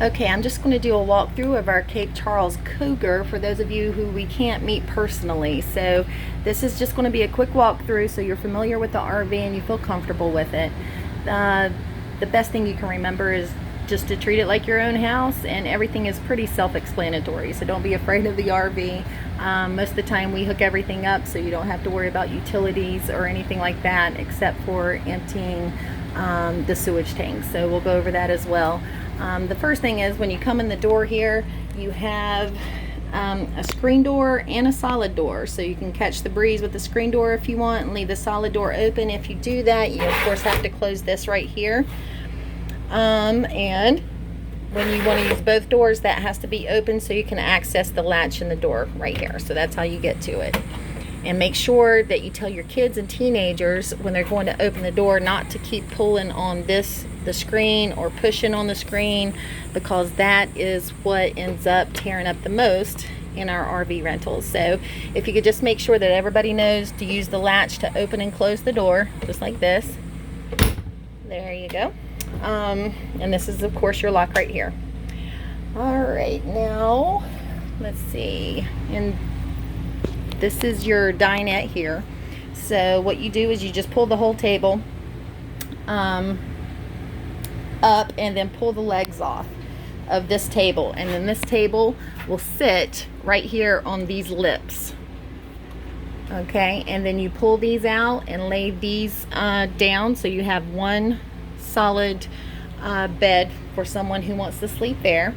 Okay, I'm just going to do a walkthrough of our Cape Charles Cougar for those of you who we can't meet personally. So this is just going to be a quick walkthrough so you're familiar with the RV and you feel comfortable with it. The best thing you can remember is just to treat it like your own house, and everything is pretty self-explanatory, so don't be afraid of the RV. Most of the time we hook everything up so you don't have to worry about utilities or anything like that except for emptying the sewage tanks, so we'll go over that as well. The first thing is, when you come in the door here, you have a screen door and a solid door, so you can catch the breeze with the screen door if you want and leave the solid door open. If you do that, you of course have to close this right here, and when you want to use both doors, that has to be open so you can access the latch in the door right here. So that's how you get to it. And make sure that you tell your kids and teenagers when they're going to open the door not to keep pulling on the screen or pushing on the screen, because that is what ends up tearing up the most in our RV rentals. So if you could just make sure that everybody knows to use the latch to open and close the door, just like this. There you go. And this is of course your lock right here. All right, now let's see, and this is your dinette here. So what you do is you just pull the whole table up and then pull the legs off of this table, and then this table will sit right here on these lips. Okay, and then you pull these out and lay these down so you have one solid bed for someone who wants to sleep there.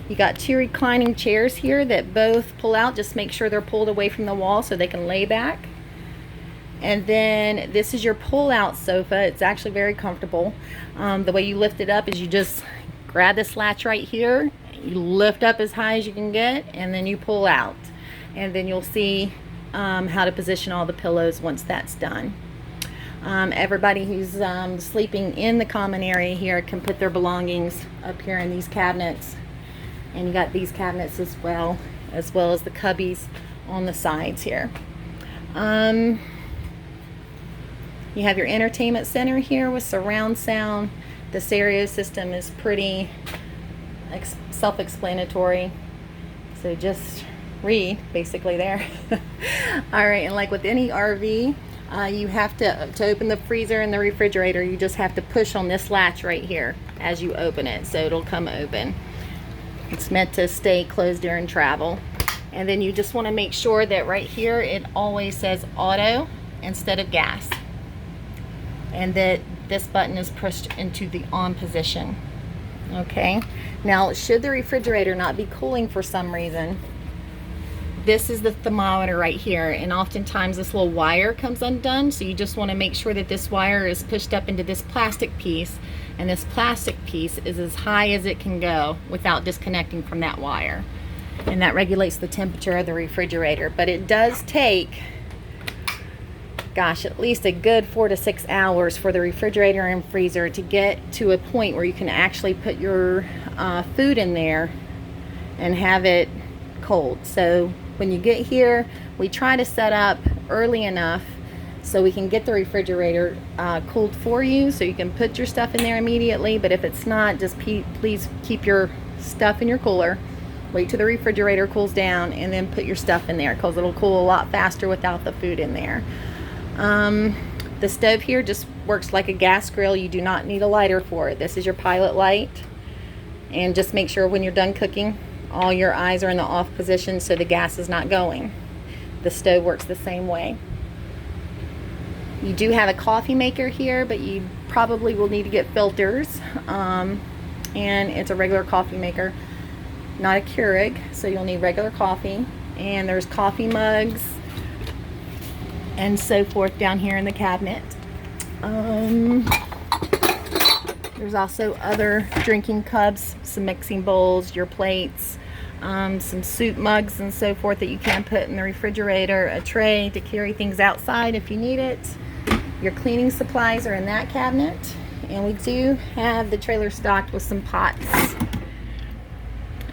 You got two reclining chairs here that both pull out. Just make sure they're pulled away from the wall so they can lay back. And then this is your pull-out sofa. It's actually very comfortable. The way you lift it up is you just grab this latch right here, you lift up as high as you can get, and then you pull out. And then you'll see how to position all the pillows once that's done. Everybody who's sleeping in the common area here can put their belongings up here in these cabinets. And you got these cabinets as well as the cubbies on the sides here. You have your entertainment center here with surround sound. The stereo system is pretty self-explanatory, so just read basically there. All right, and like with any RV, you have to open the freezer and the refrigerator, you just have to push on this latch right here as you open it, so it'll come open. It's meant to stay closed during travel. And then you just want to make sure that right here it always says auto instead of gas, and that this button is pushed into the on position. Okay, now should the refrigerator not be cooling for some reason, this is the thermometer right here, and oftentimes this little wire comes undone, so you just want to make sure that this wire is pushed up into this plastic piece, and this plastic piece is as high as it can go without disconnecting from that wire, and that regulates the temperature of the refrigerator. But it does take, gosh, at least a good 4 to 6 hours for the refrigerator and freezer to get to a point where you can actually put your food in there and have it cold. So when you get here, we try to set up early enough so we can get the refrigerator cooled for you, so you can put your stuff in there immediately. But if it's not, just please keep your stuff in your cooler, wait till the refrigerator cools down, and then put your stuff in there, because it'll cool a lot faster without the food in there. The stove here just works like a gas grill. You do not need a lighter for it. This is your pilot light, and just make sure when you're done cooking, all your eyes are in the off position so the gas is not going. The stove works the same way. You do have a coffee maker here, but you probably will need to get filters, and it's a regular coffee maker, not a Keurig, so you'll need regular coffee. And there's coffee mugs and so forth down here in the cabinet. There's also other drinking cups, some mixing bowls, your plates, some soup mugs and so forth that you can put in the refrigerator, a tray to carry things outside if you need it. Your cleaning supplies are in that cabinet, and we do have the trailer stocked with some pots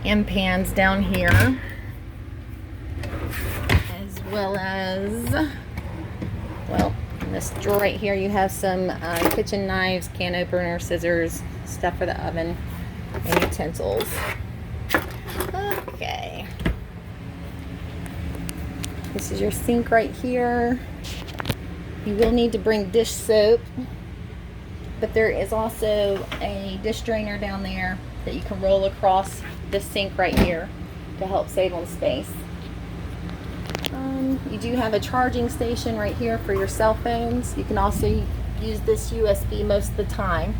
and pans down here, as well as, well, in this drawer right here you have some kitchen knives, can opener, scissors, stuff for the oven, and utensils. Okay. This is your sink right here. You will need to bring dish soap, but there is also a dish drainer down there that you can roll across this sink right here to help save on space. You do have a charging station right here for your cell phones. You can also use this USB most of the time.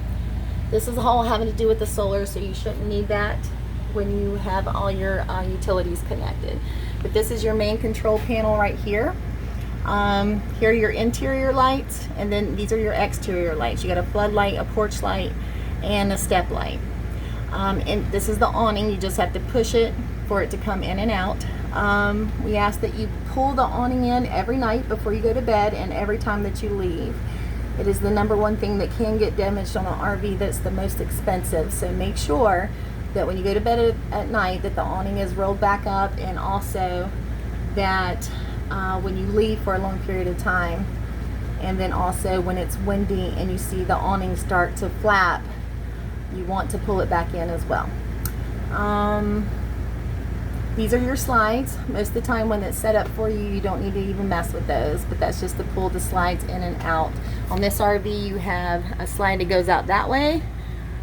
This is all having to do with the solar, so you shouldn't need that when you have all your utilities connected. But this is your main control panel right here. Here are your interior lights, and then these are your exterior lights. You got a floodlight, a porch light, and a step light. And this is the awning. You just have to push it for it to come in and out. We ask that you pull the awning in every night before you go to bed and every time that you leave. It is the number one thing that can get damaged on an RV that's the most expensive. So make sure that when you go to bed at night that the awning is rolled back up, and also that when you leave for a long period of time, and then also when it's windy and you see the awning start to flap, you want to pull it back in as well. These are your slides. Most of the time when it's set up for you, you don't need to even mess with those, but that's just to pull the slides in and out. On this RV, you have a slide that goes out that way,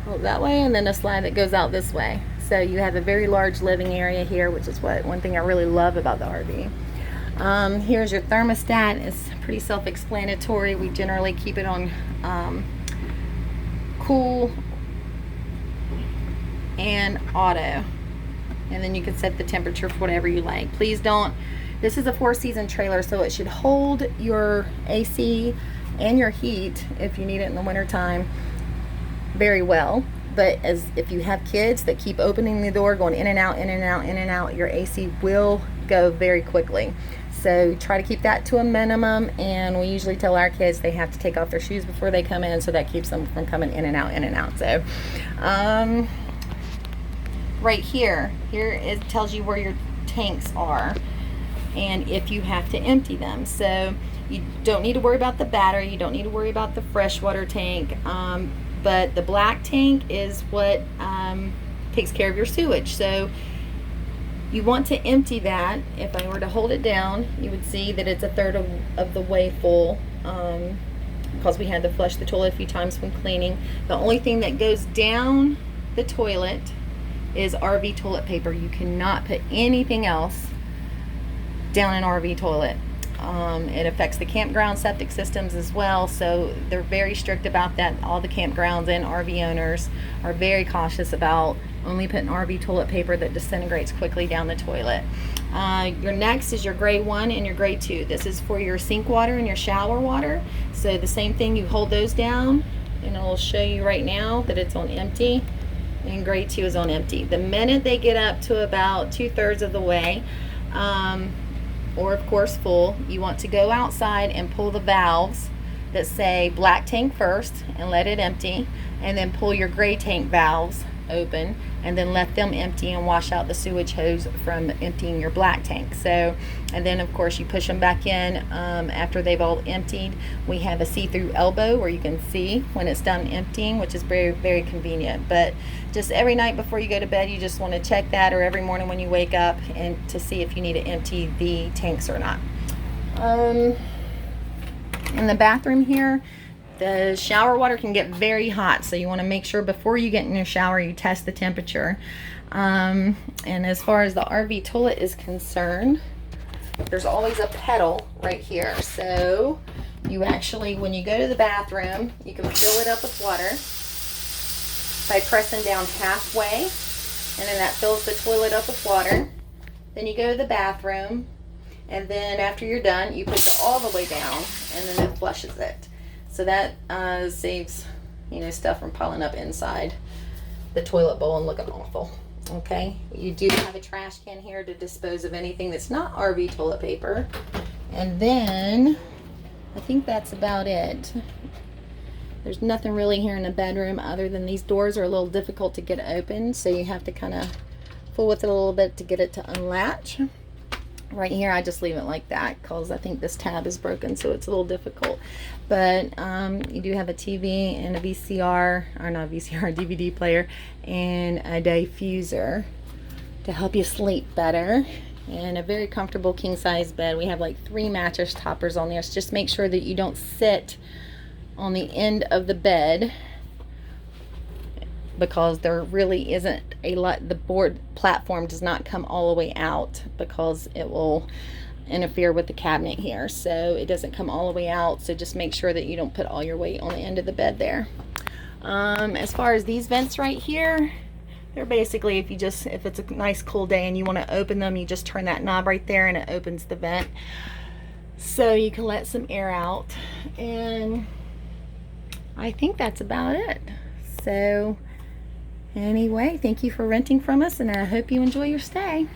and then a slide that goes out this way. So you have a very large living area here, which is one thing I really love about the RV. Here's your thermostat. It's pretty self-explanatory. We generally keep it on cool and auto, and then you can set the temperature for whatever you like. Please don't, this is a 4-season trailer, so it should hold your AC and your heat if you need it in the winter time very well. But if you have kids that keep opening the door, going in and out, in and out, in and out, your AC will go very quickly. So try to keep that to a minimum, and we usually tell our kids they have to take off their shoes before they come in, so that keeps them from coming in and out, in and out. So right here it tells you where your tanks are and if you have to empty them. So you don't need to worry about the battery, you don't need to worry about the freshwater tank, but the black tank is what takes care of your sewage. So you want to empty that. If I were to hold it down, you would see that it's a third of the way full, because we had to flush the toilet a few times when cleaning. The only thing that goes down the toilet is RV toilet paper. You cannot put anything else down an RV toilet. It affects the campground septic systems as well, so they're very strict about that. All the campgrounds and RV owners are very cautious about only putting RV toilet paper that disintegrates quickly down the toilet. Your next is your grade 1 and your grade 2. This is for your sink water and your shower water. So the same thing, you hold those down, and it'll show you right now that it's on empty, and grade 2 is on empty. The minute they get up to about 2/3 of the way, or of course full, you want to go outside and pull the valves that say black tank first and let it empty, and then pull your gray tank valves open and then let them empty and wash out the sewage hose from emptying your black tank. So, and then of course you push them back in after they've all emptied. We have a see-through elbow where you can see when it's done emptying, which is very, very convenient. But just every night before you go to bed, you just want to check that, or every morning when you wake up, and to see if you need to empty the tanks or not. In the bathroom here, the shower water can get very hot, so you want to make sure before you get in your shower you test the temperature. And as far as the RV toilet is concerned, there's always a pedal right here. So you actually, when you go to the bathroom, you can fill it up with water by pressing down halfway, and then that fills the toilet up with water. Then you go to the bathroom, and then after you're done, you push it all the way down, and then it flushes it. So that saves, stuff from piling up inside the toilet bowl and looking awful. Okay, you do have a trash can here to dispose of anything that's not RV toilet paper. And then I think that's about it. There's nothing really here in the bedroom other than these doors are a little difficult to get open, so you have to kind of fool with it a little bit to get it to unlatch. Right here, I just leave it like that because I think this tab is broken, so it's a little difficult. But you do have a TV and a VCR, or not VCR, DVD player, and a diffuser to help you sleep better. And a very comfortable king-size bed. We have like 3 mattress toppers on there, so just make sure that you don't sit on the end of the bed, because there really isn't a lot. The board platform does not come all the way out because it will interfere with the cabinet here, so it doesn't come all the way out. So just make sure that you don't put all your weight on the end of the bed there. As far as these vents right here, they're basically, if it's a nice cool day and you want to open them, you just turn that knob right there and it opens the vent so you can let some air out. And I think that's about it. So anyway, thank you for renting from us, and I hope you enjoy your stay.